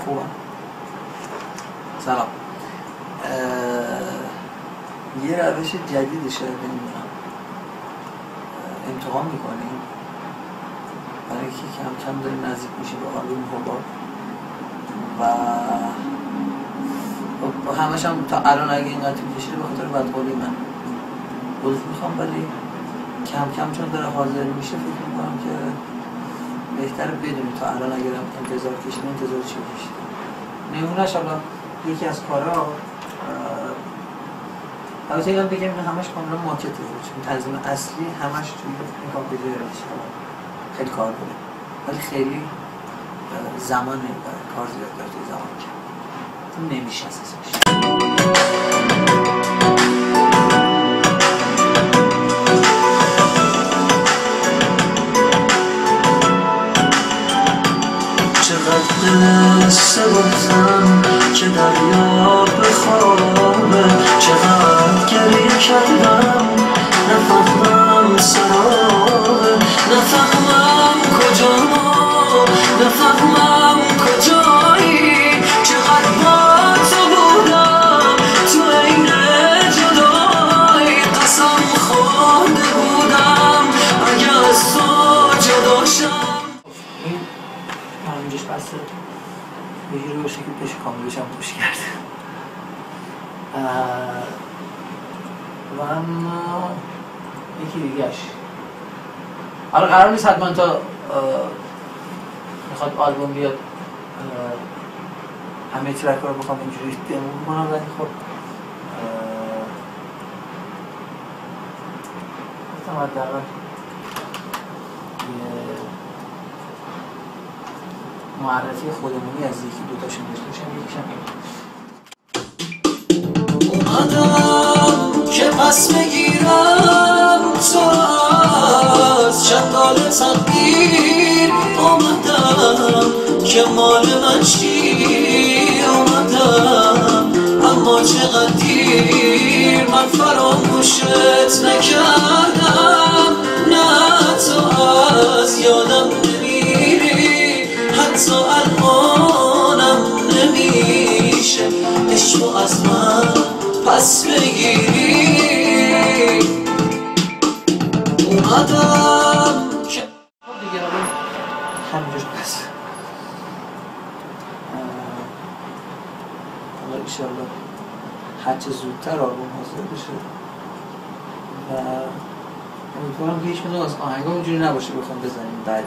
خوبم. سلام. یه روش جدیدی شده نمیدونم امتحان میکنیم برای که کم کم داریم نزدیک میشیم به آلبوم هوبارد و همش هم تا الان اگه اینقدر طول کشیده به خاطر بدقولی من عذر میخوام، ولی کم کم چون داره حاضر میشه فکر میکنم که بهتره بدونی تا الان اگر انتظار کشیده انتظار چی کشیده. نمونهش حالا یکی از کارها البته اینم بگم که همش کاملا ماکته بود، چون تنظیم اصلی همش توی این کامپیوتر خیلی کار بوده، ولی خیلی زمان نمیبره، کار زیاد داره توی زمان کم نمیشه اساسش. چقدر قصه گفتم که دریا بخوابه، چقدر گریه کردم نفهمم سرابه، نفهمم کجا نفهمم کجایی، چقدر با تو بودم تو عین جدایی، قسم خورده بودم اگه از تو جدا شم. همینجاش بسته یه جوری باشه که پیش کاملش هم پوش کرده و اما یکی دیگهش حالا قرار نیست حتما تا میخواد آلبوم بیاد همه ترک رو بخوام اینجوری دمو کنم، ولی خب گفتم حداقل معرفی خودمونی از یکی دوتاشون داشته باشم. یکیشم این اومدم که پس بگیرم تو از چنگال تقدیر، اومدم که مال من شی، اومدم اما چقدر دیر، من فراموشت نکردم، نه تو از یادم نمیری، حتی الانم نمیشه عشقو از من پس بگیری. اومدم که دیگه همینجاش بس حالا ایشالله هرچه زودتر آلبوم حاضر بشه و امیدوارم که هیچ کدوم از آهنگا اونجوری نباشه بخوام بزنیم بعدی